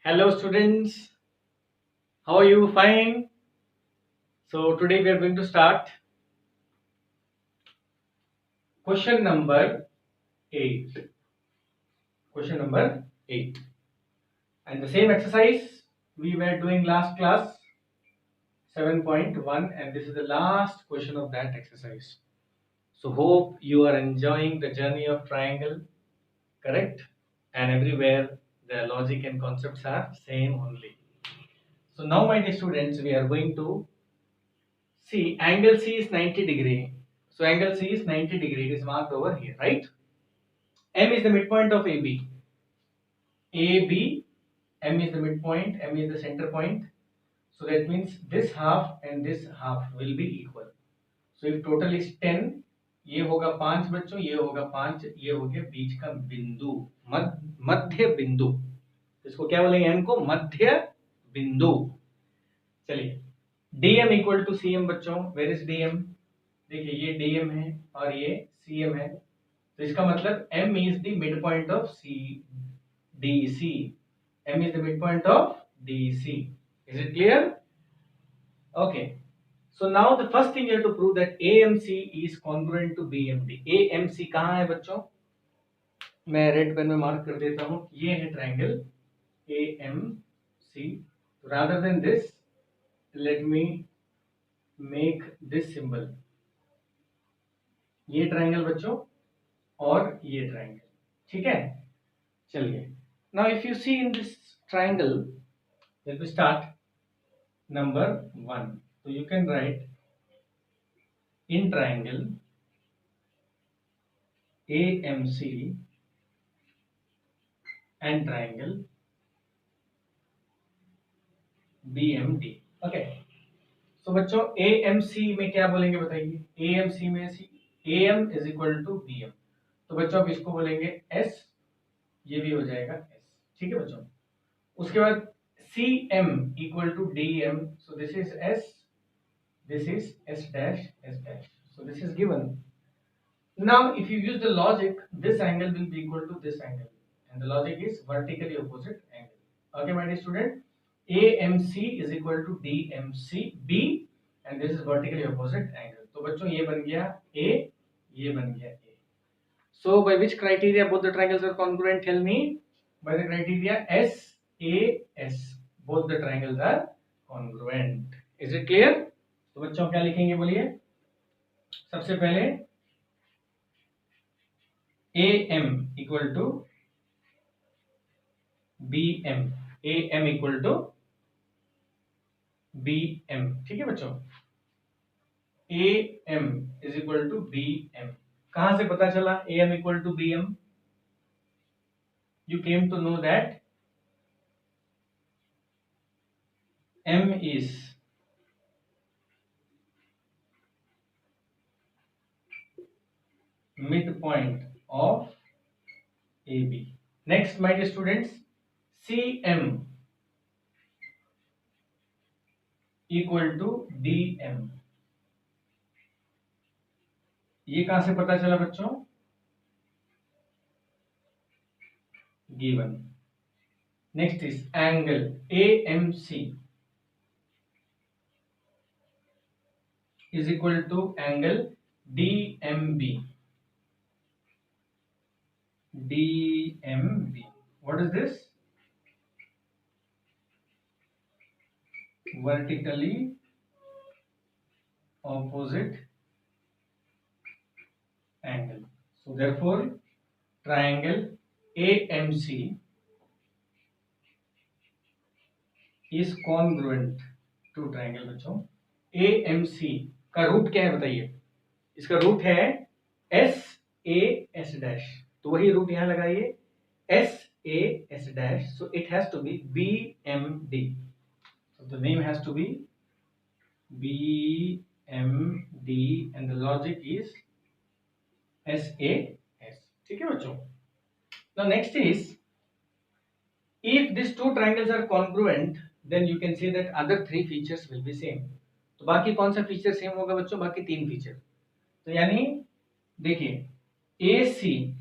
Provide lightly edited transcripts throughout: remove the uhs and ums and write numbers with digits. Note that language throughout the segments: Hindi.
Hello students, how are you? Fine. So today we are going to start question number 8. Question number 8. And the same exercise we were doing last class 7.1, and this is the last question of that exercise. So hope you are enjoying the journey of triangle, correct? And everywhere the logic and concepts are same only. So now my dear students, we are going to see angle C is 90 degree. So angle C is 90 degree. It is marked over here, right? M is the midpoint of AB. AB, M is the midpoint, M is the center point. So that means this half and this half will be equal. So if total is 10, ये होगा 5 बच्चों, ये होगा 5, ये हो गया बीच का बिंदु, मध्य बिंदु. इसको क्या बोलेंगे? M को मध्य बिंदु. चलिए, DM इक्वल टू CM बच्चों. Where is DM? देखिए ये DM है और ये CM है, तो इसका मतलब M is the midpoint of DC. M is the midpoint of DC. Is it clear? Okay. So now the first thing you have to prove that AMC is congruent to BMD. AMC कहाँ है बच्चों? मैं रेड पेन में मार्क कर देता हूँ. ये है triangle AMC. Rather than this, let me make this symbol. ये ट्रायंगल बच्चों और ये ट्रायंगल, ठीक है? चलिए, now if you see in this triangle, let me start number 1. So you can write in triangle AMC and triangle BMD. Okay. So बच्चों AMC में क्या बोलेंगे बताइए? AMC में AM is equal to BM. तो बच्चों आप इसको बोलेंगे S, ये भी हो जाएगा S, ठीक है बच्चों? उसके बाद CM equal to DM. So this is S, this is S dash, S dash. So this is given. Now if you use the logic, this angle will be equal to this angle, and the logic is vertically opposite angle. Okay my dear student, AMC is equal to DMCB, and this is vertically opposite angle. तो बच्चों ये बन गया A, ये बन गया A. So by which criteria both the triangles are congruent? Tell me. By the criteria SAS, both the triangles are congruent. Is it clear? तो बच्चों क्या लिखेंगे बोलिए? सबसे पहले AM equal to BM. AM equal to BM. ठीक है बच्चों? AM is equal to BM. कहां से पता चला AM equal to BM? You came to know that M is midpoint of AB. Next, my dear students, CM equal to DM. ये कहां से पता चला बच्चों? Given. Next is angle AMC is equal to angle DMB. DMB. What is this? Vertically opposite angle. So therefore, triangle AMC is congruent to triangle बच्चों. AMC का रूट क्या है बताइए? इसका रूट है SAS dash. तो वही रूट यहां लगाइए, SAS dash. So it has to be BMD. So the name has to be BMD, and the logic is SAS. ठीक है बच्चों? Now next is, if these two triangles are congruent, then you can say that other three features will be same. तो बाकी कौन सा फीचर सेम होगा बच्चों? बाकी तीन फीचर. तो यानी देखिए AC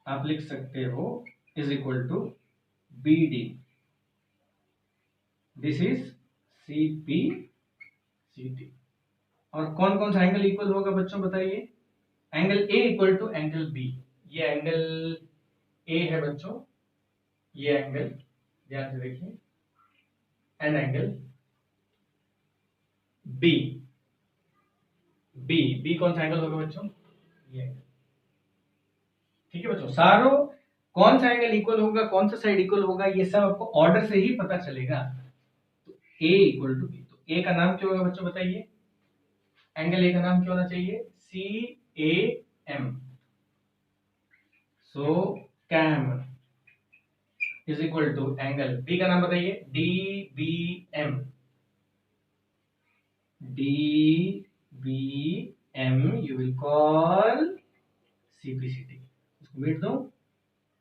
आप लिख सकते हो is equal to BD. This is C P C T. और कौन कौन सा एंगल इक्वल होगा बच्चों बताइए? Angle A equal to angle B. ये एंगल ए है बच्चों, ये एंगल ध्यान से देखिए, and angle B. B B कौन सा एंगल होगा बच्चों? ये एंगल। ठीक है बच्चों, सारों कौन सा एंगल इक्वल होगा, कौन सा साइड इक्वल होगा, ये सब आपको ऑर्डर से ही पता चलेगा। तो ए इक्वल टू बी, तो ए का नाम क्या होगा बच्चों बताइए? एंगल ए का नाम क्या होना चाहिए? C A M. So CAM is equal to angle B का नाम बताइए? D B M. D B M you will call CPCT. इसको मीट दो,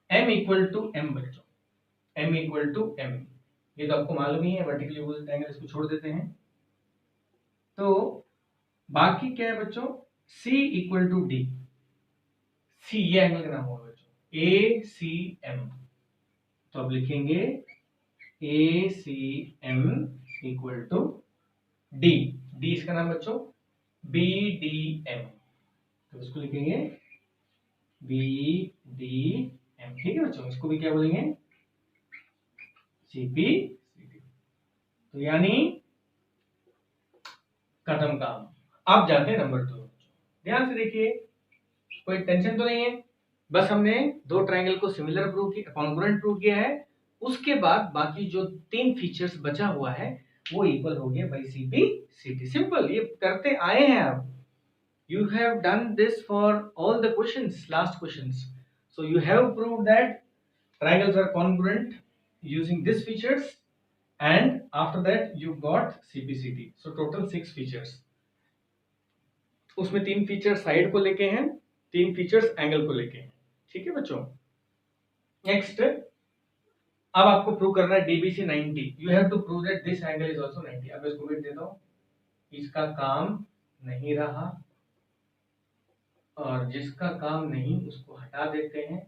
एम इक्वल टू एम बच्चों, एम इक्वल टू एम। ये तो आपको मालूम ही है, वर्टिकली अपोजिट एंगल, इसको छोड़ देते हैं। तो बाकी क्या है बच्चों? सी इक्वल टू डी। सी ये एंगल का नाम होगा बच्चों, ए सी एम। तो अब लिखेंगे A C M equal to D. D इसका नाम बच्चों बी डी एम, तो इसको लिखेंगे बी डी एम। ठीक है बच्चों, इसको भी क्या बोलेंगे? सीपी। तो यानी खत्म काम। अब जाते हैं नंबर 2। ध्यान से देखिए, कोई टेंशन तो नहीं है, बस हमने दो ट्रायंगल को सिमिलर प्रूव किया, कॉन्ग्रुएंट प्रूव किया है। उसके बाद बाकी जो 3 फीचर्स बचा हुआ है वो इक्वल हो गया बाई सीपी सीटी। सिंपल, ये करते आए हैं आप। You have done this for all the questions, last questions. So you have proved that triangles are congruent using these features, and after that you got CPCT. So total 6 features. उसमें 3 फीचर्स साइड को लेके हैं, 3 फीचर्स एंगल को लेके हैं। ठीक है बच्चों, नेक्स्ट अब आपको प्रूव करना है DBC 90। You have to prove that this angle is also 90। अब इसको वेट देता हूं, इसका काम नहीं रहा, और जिसका काम नहीं उसको हटा देते हैं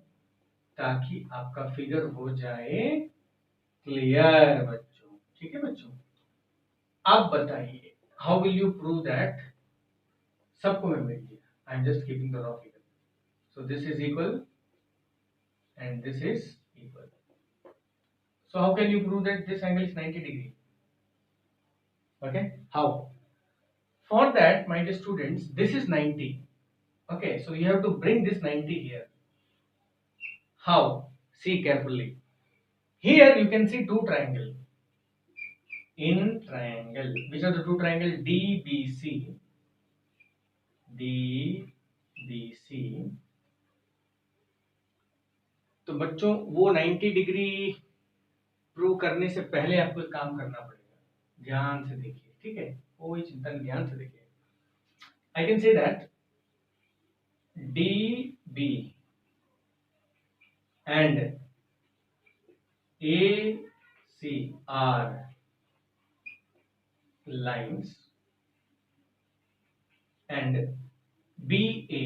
ताकि आपका फिगर हो जाए क्लियर बच्चों। ठीक है बच्चों, अब बताइए how will you prove that? सबको मैं मिल गया, I am just keeping the raw figure. So this is equal and this is equal. So how can you prove that this angle is 90 degree? Okay, how? For that my dear students, this is 90। Okay, so you have to bring this 90 here. How? See carefully. Here you can see two triangle. In triangle, which are the two triangle? DBC. DBC. तो बच्चों वो 90 डिग्री प्रूव करने से पहले आपको एक काम करना पड़ेगा। ध्यान से देखिए, ठीक है, कोई चिंता नहीं, ध्यान से देखिए। I can say that DB and AC are lines and BA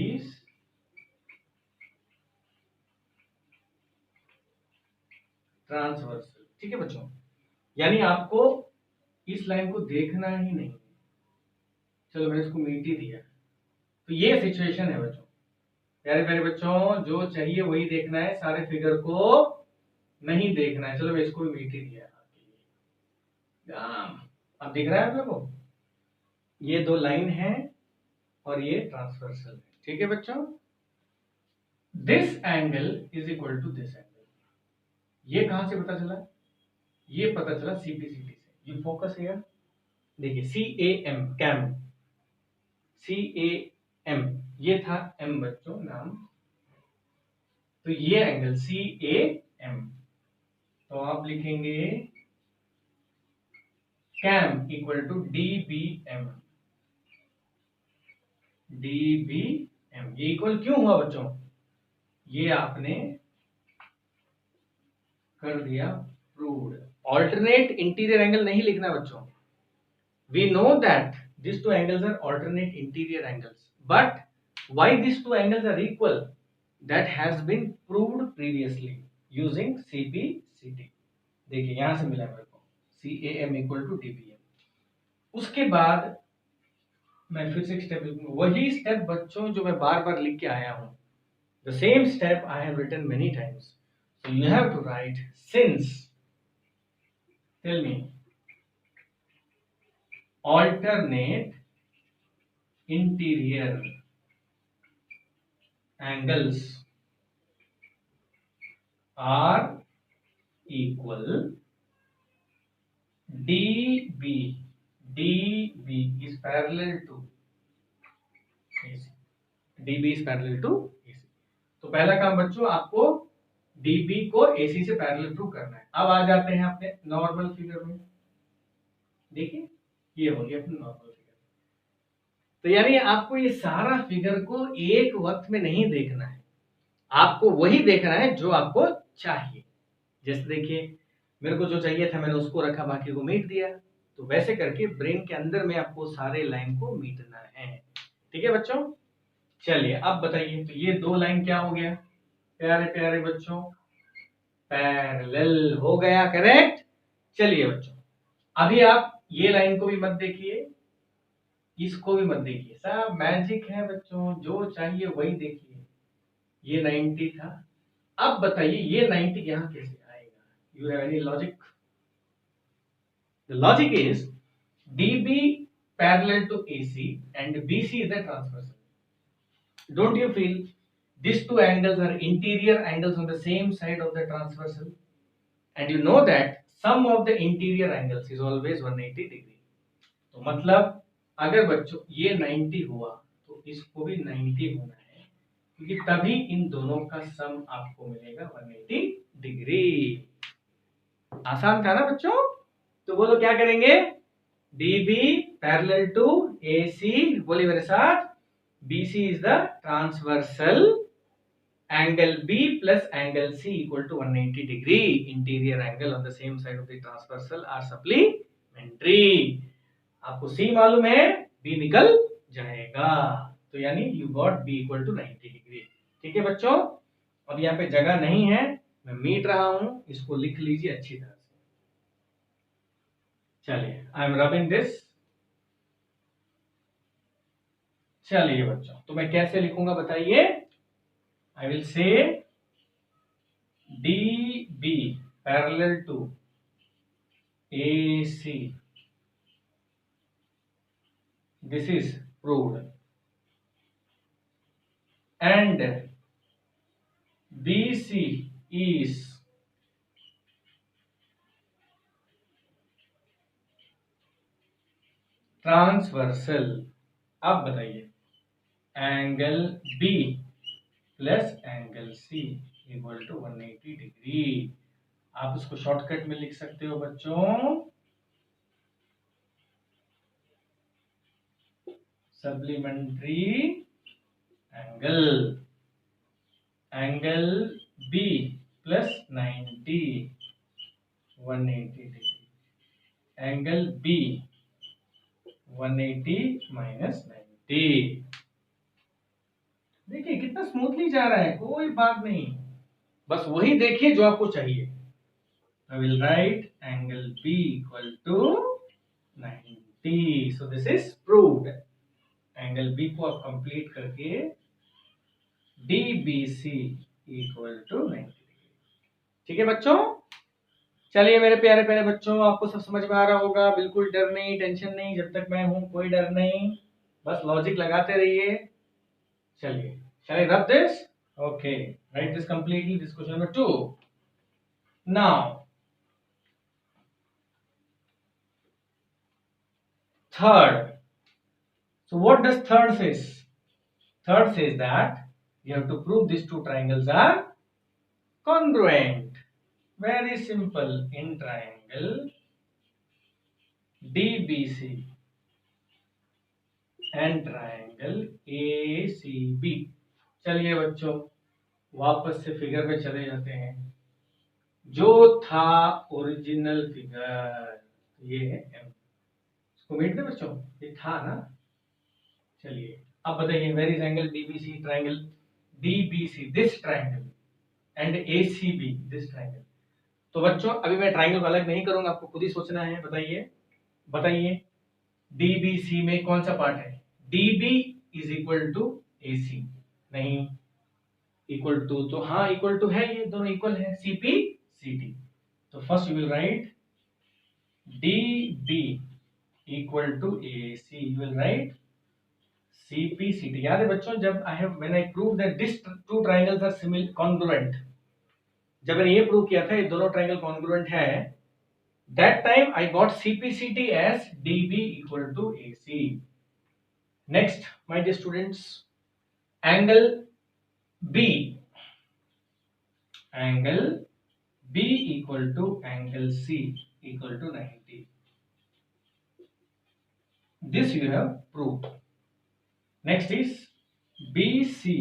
is transversal. ठीक है बच्चों, यानी आपको इस लाइन को देखना ही नहीं। चलो मैंने इसको मीट ही दिया। तो ये सिचुएशन है बच्चों, प्यारे प्यारे बच्चों, जो चाहिए वही देखना है, सारे फिगर को नहीं देखना है। चलो मैं इसको भी मीट ही दिया आपके लिए। अब दिख रहा है आप लोगों को, ये दो लाइन है और ये ट्रांसवर्सल है। ठीक है बच्चों, this angle is equal to this angle. ये कहां से पता चला? ये पता चला सीपीसीटी से। यू फोकस हियर, देखिए C A M, CAM, C A M, ये था एम बच्चों नाम, तो ये एंगल सी ए एम। तो आप लिखेंगे CAM equal to D B M. D B M ये इक्वल क्यों हुआ बच्चों? ये आपने कर दिया प्रूव्ड। ऑल्टरनेट इंटीरियर एंगल नहीं लिखना बच्चों। We know that these two angles are alternate interior angles, but why these two angles are equal? That has been proved previously. Using CPCT। देखिए यहां से मिला मेरे को CAM इक्वल टू DBM। उसके बाद मैं फिर से एक स्टेप लिखूंगा, वही स्टेप बच्चों जो मैं बार बार लिख के आया हूं, the same step I have written many times. So you have to write since, tell me, alternate interior angles are equal DB, DB is parallel to AC, DB is parallel to AC। तो पहला काम बच्चों आपको DB को AC से पैरेलल प्रूव करना है। अब आ जाते हैं अपने नॉर्मल फिगर में। देखिए ये हो गया अपना नॉर्मल फिगर। तो यानी आपको ये सारा फिगर को एक वक्त में नहीं देखना है, आपको वही देखना है जो आपको चाहिए। जैसे देखिए मेरे को जो चाहिए था मैंने उसको रखा, बाकी को मीट दिया। तो वैसे करके ब्रेन के अंदर में आपको सारे लाइन को मीटना है। ठीक है बच्चों, चलिए अब बताइए, तो ये दो लाइन क्या हो गया प्यारे प्यारे बच्चों, पैरेलल हो गया, करेक्ट। चलिए बच्चों अभी आप ये लाइन को भी मत देखिए, इसको भी मत देखिए, सब मैजिक है बच्चों, जो चाहिए वही देखिए। ये 90 था, अब बताइए ये 90 यहां कैसे आएगा? You have any logic? The logic is DB parallel to AC and BC is the transversal. Don't you feel these two angles are interior angles on the same side of the transversal? And you know that sum of the interior angles is always 180 degree. तो मतलब अगर बच्चों ये 90 हुआ तो इसको भी 90 होना है, क्योंकि तभी इन दोनों का सम आपको मिलेगा 180 डिग्री। आसान था ना बच्चों? तो बोलो क्या करेंगे? DB पैरेलल टू AC, बोलिए मेरे साथ, BC is the transversal, angle B plus angle C equal to 180 degree, interior angle on the same side of the transversal are supplementary। आपको C मालूम है, B निकल जाएगा, तो यानी you got B equal to 90 degree। ठीक है बच्चों, अब यहाँ पे जगह नहीं है, मैं मीट रहा हूं, इसको लिख लीजिए अच्छी तरह से। चलिए आई एम रबिंग दिस। चलिए बच्चों, तो मैं कैसे लिखूंगा बताइए? I will say DB parallel to AC, this is proved, and BC is transversal. अब बताइए angle B plus angle C equal to 180 degree. आप इसको शॉर्टकट में लिख सकते हो बच्चों, supplementary angle, angle B plus 90 180 degree, angle B 180 minus 90। देखिए कितना स्मूथली जा रहा है, कोई बात नहीं, बस वही देखिए जो आपको चाहिए। I will write angle B equal to 90, so this is proved। Angle B को आप कंप्लीट करके DBC equal to 90 ठीक है बच्चों। चलिए मेरे प्यारे प्यारे बच्चों, आपको सब समझ में आ रहा होगा, बिल्कुल डर नहीं, टेंशन नहीं, जब तक मैं हूं कोई डर नहीं, बस लॉजिक लगाते रहिए। चलिए shall I rub this? Okay, write this completely, this question number 2। Now third, so what does third says? Third says that you have to prove these two triangles are congruent। Very simple, in triangle DBC and triangle ACB। चलिए बच्चों वापस से फिगर में चले जाते हैं, जो था ओरिजिनल फिगर, ये है M, इसको मीट दे बच्चों, ये था ना। चलिए अब बताइए, where is angle DBC, triangle DBC, this triangle, and ACB, this triangle. तो बच्चों अभी मैं ट्राइंगल को अलग नहीं करूंगा, आपको खुद ही सोचना है। बताइए DBC में कौन सा पार्ट है? DB is equal to AC, नहीं इक्वल टू, तो हाँ इक्वल टू है, ये दोनों इक्वल है, CP CT। तो first you will write DB equal to AC, you will write CP CT। याद है बच्चों, जब when I prove that this two triangles are similar congruent, जब मैंने ये प्रूव किया था ये दोनों ट्राइंगल कॉन्ग्रुएंट है, that time I got CPCT as DB equal to AC. Next, my dear students, angle B equal to angle C equal to 90. This you have proved. Next is BC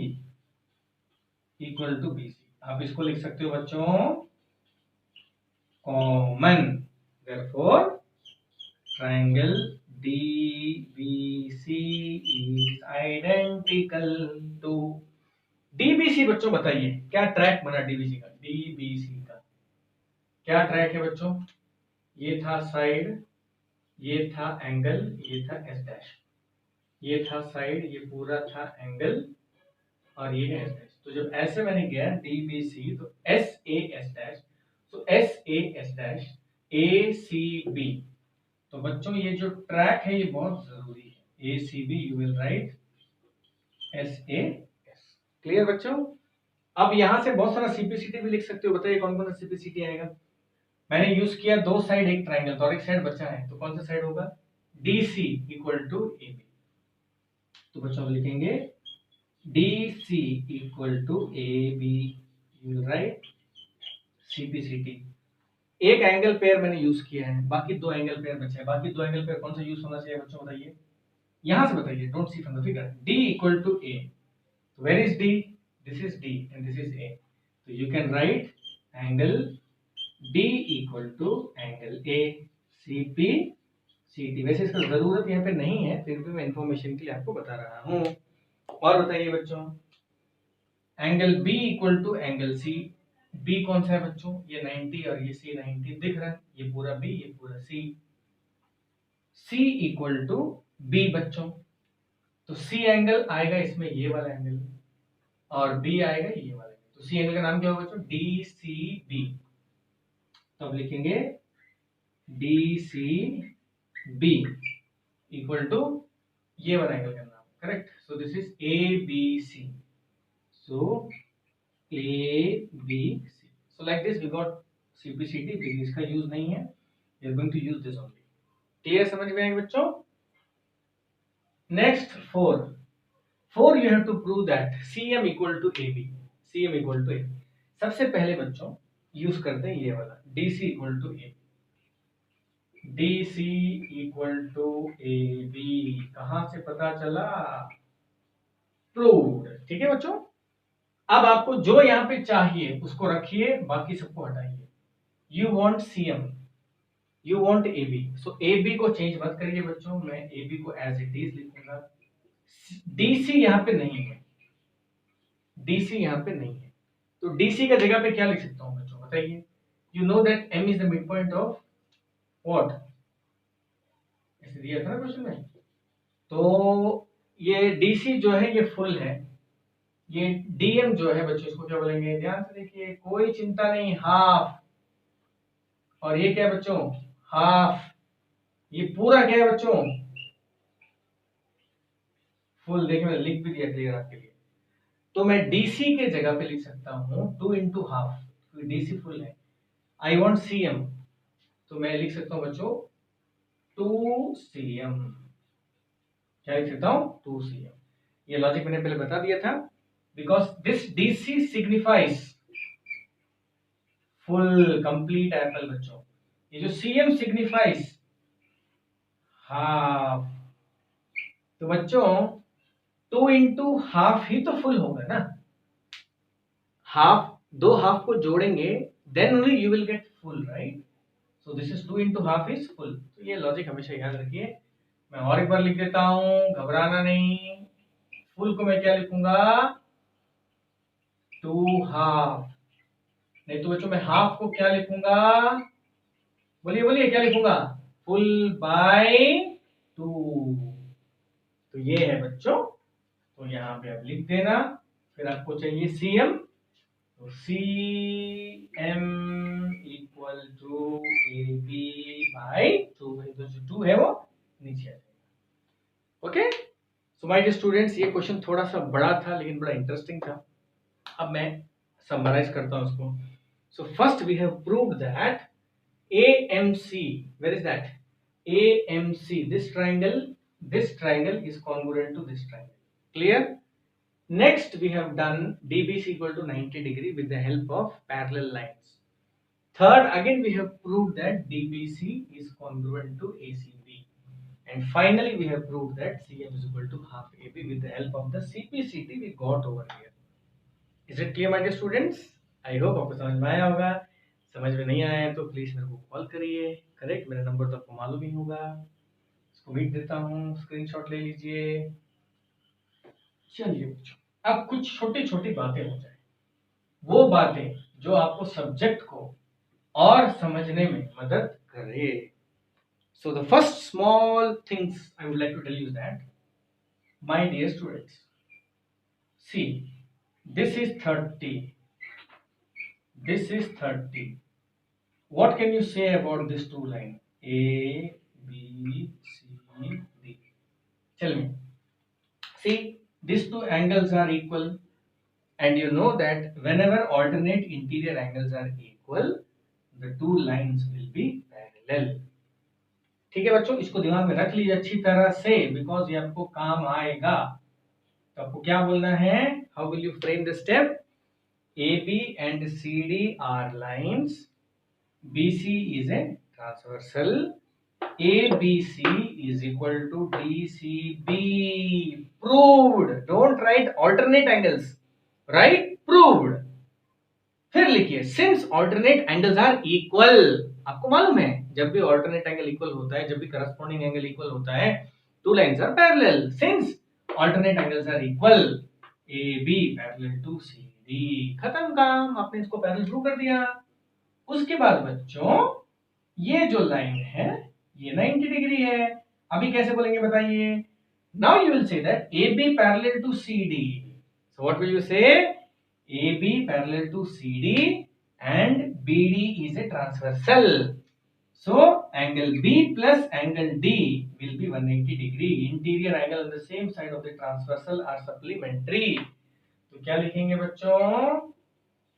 equal to BC. आप इसको लिख सकते हो बच्चों common, therefore triangle DBC is identical to DBC। बच्चों बताइए क्या ट्रैक बना DBC का? DBC का क्या ट्रैक है बच्चों? ये था साइड, ये था एंगल, ये था S डैश, ये था साइड, ये पूरा था एंगल और ये है S डैश। तो जब ऐसे मैंने गया DBC तो SA S डैश, तो SA S डैश ACB। तो बच्चों ये जो ट्रैक है ये बहुत जरूरी है, ACB you will right SAS। Clear बच्चों? अब यहां से बहुत सारा CPCT भी लिख सकते हो। बताइए कौन कौन सा CPCT आएगा? मैंने यूज किया दो साइड एक ट्राइंगल, तो और एक साइड बचा है, तो कौन सा साइड होगा? DC equal to AB। तो बच्चों लिखेंगे DC equal to AB, you write CPCT। एक एंगल पेयर मैंने यूज किया है, बाकी दो एंगल पेयर बचे हैं। बाकी दो एंगल पेयर कौन सा यूज होना चाहिए बच्चों बताइए? यहां से बताइए, don't see from the figure. D equal to A, where is D? This is D and this is A, तो you can write angle D equal to angle A, CP CT। वैसे इसका जरूरत यहाँ पे नहीं है, फिर भी मैं इंफॉर्मेशन के लिए आपको बता रहा हूँ। और बताइए बच्चों, angle B equal to angle C। B कौन सा है बच्चों? ये 90 और ये C 90 दिख रहा है, ये पूरा B ये पूरा C। C equal to B बच्चों, तो C एंगल आएगा इसमें ये वाला एंगल और B आएगा ये वाला एंगल। तो C एंगल का नाम क्या होगा बच्चों? DCB। तो अब लिखेंगे DCB इक्वल टू ये वाला एंगल का नाम, correct? So this is ABC। So ABC। So like this we got CPCT, इसका यूज नहीं है, we are going to use this only। Clear समझ में आएगा बच्चों? Next 4 you have to prove that CM equal to AB। CM equal to AB। सबसे पहले बच्चों यूज करते हैं ये वाला DC equal to AB। DC equal to AB कहां से पता चला? प्रूव्ड। ठीक है बच्चों? अब आपको जो यहाँ पे चाहिए उसको रखिए, बाकी सबको हटाइए। You want CM, you want AB, so AB को चेंज मत करिए बच्चों, मैं AB को एज इट इज लिखूंगा। DC यहाँ पे नहीं है, DC यहाँ पे नहीं है, तो DC का जगह पे क्या लिख सकता हूँ बच्चों बताइए? You know that M is the mid point of what, ऐसे दिया था ना क्वेश्चन में। तो ये DC जो है ये फुल है, ये DM जो है बच्चों इसको क्या बोलेंगे? ध्यान से देखिए, कोई चिंता नहीं, हाफ। और ये क्या है बच्चों? हाफ। ये पूरा क्या है बच्चों? फुल। देखिए मैंने लिख भी दिया क्लियर आपके लिए। तो मैं DC के जगह पे लिख सकता हूं 2 इंटू हाफ, क्योंकि DC फुल है। आई वांट CM, तो मैं लिख सकता हूं बच्चों 2CM। क्या लिख सकता हूं? 2CM। ये लॉजिक मैंने पहले बता दिया था, because this DC signifies full complete Apple बच्चों। ये जो CM सिग्निफाइज हाफ। तो बच्चों 2 इंटू हाफ ही तो फुल होगा ना। हाफ, दो हाफ को जोड़ेंगे then only you will get full, right? So this is 2 into half is full. तो ये लॉजिक हमेशा याद रखिए। मैं और एक बार लिख देता हूं, घबराना नहीं। फुल को मैं क्या लिखूंगा? 2 हाफ। नहीं तो बच्चों मैं हाफ को क्या लिखूंगा, बोलिए बोलिए क्या लिखूंगा, फुल बाय 2। तो ये है बच्चों, तो यहाँ पे आप लिख देना। फिर आपको चाहिए CM, तो CM equal to AB by 2, तो जो 2 है वो नीचे आ जाएगा। Okay, so my dear students, ये क्वेश्चन थोड़ा सा बड़ा था लेकिन बड़ा इंटरेस्टिंग था। अब मैं समराइज करता हूँ उसको। So first we have proved that AMC, where is that? AMC, this triangle is congruent to this triangle. Clear? Next we have done DBC equal to 90 degree with the help of parallel lines. Third, again we have proved that DBC is congruent to ACB. And finally we have proved that CM is equal to half AB with the help of the CPCT we got over here. Is it clear my dear students? I hope आपको समझ में आया होगा। समझ में नहीं आया है तो प्लीज मेरे को कॉल करिए। करेक्ट, मेरा नंबर तो आपको मालूम ही होगा, इसको भेज देता हूँ, स्क्रीनशॉट ले लीजिए। चलिए बच्चों, अब कुछ छोटी छोटी बातें हो जाए, वो बातें जो आपको सब्जेक्ट को और समझने में मदद करे। So the first small things I would like to tell you that my dear students, see this is 30, this is 30. What can you say about these two lines, A, B, C, D? Tell me. See, these two angles are equal, and you know that whenever alternate interior angles are equal, the two lines will be parallel. ठीक है बच्चों, इसको दिमाग में रख लीजिए अच्छी तरह से, बिकॉज ये आपको काम आएगा। तो आपको क्या बोलना है, how will you frame the step, AB and CD are lines, BC is a transversal, ABC is equal to DCB. Proved. Don't write alternate angles, right? Proved. फिर लिखिए since alternate angles are equal. आपको मालूम है जब भी alternate angle equal होता है, जब भी corresponding angle equal होता है, two lines are parallel. Since alternate angles are equal, AB parallel to CD. खत्म काम, आपने इसको पैरेलल प्रूव कर दिया। उसके बाद बच्चों ये जो लाइन है ये 90 डिग्री है। अभी कैसे बोलेंगे बताइए, now you will say that AB parallel to CD, so what will you say, AB parallel to CD and BD is a transversal, so angle B plus angle D will be 180 degree. Interior angle on the same side of the transversal are supplementary. तो क्या लिखेंगे बच्चों,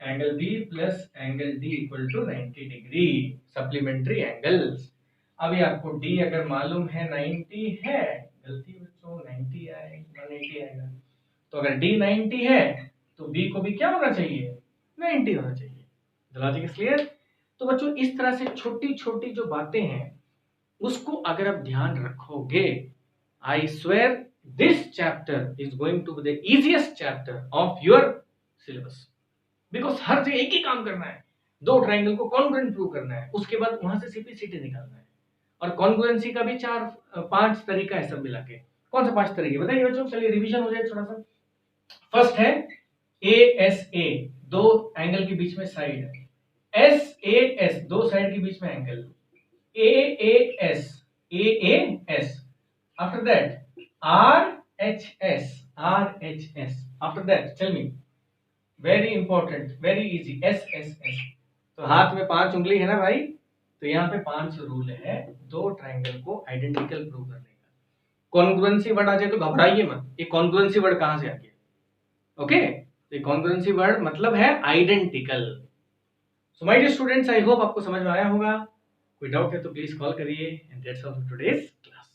angle B plus angle D equal to 90 degree, supplementary angles. अभी आपको D अगर मालूम है 90 है, गलती बच्चों 90 आएगा 180 आएगा, तो अगर D 90 है तो B को भी क्या होना चाहिए, 90 होना चाहिए। The logic is clear. तो बच्चों इस तरह से छोटी छोटी जो बातें हैं उसको अगर आप ध्यान रखोगे, I swear this chapter is going to be the easiest chapter of your syllabus, because हर जगह एक ही काम करना है, दो ट्रायंगल को कॉन्ग्रुएंट प्रूव करना है, उसके बाद वहां से CPCT निकालना है, और कॉन्ग्रुएंसी का भी 4-5 तरीका है सब मिला के। कौन सा 5 तरीके बताइए बच्चों, चलिए रिवीजन हो जाए थोड़ा सा। फर्स्ट है ASA, दो एंगल के बीच में साइड है, SAS, दो साइड के बीच में angle, AAS, after that RHS, after that tell me, very important, very easy, SSS। तो हाथ में 5 उंगली है ना भाई, तो यहाँ पे 5 रूल है दो ट्रायंगल को आइडेंटिकल प्रूव करने का। कॉन्ग्रुएंसी वर्ड आ जाए तो घबराइए मत, ये कॉन्ग्रुएंसी वर्ड कहाँ से आ गया, ओके, तो ये कॉन्ग्रुएंसी वर्ड मतलब है identical. So my dear students, I hope आपको समझ में आया होगा। कोई डाउट है तो प्लीज कॉल करिए, and that's all for today's class.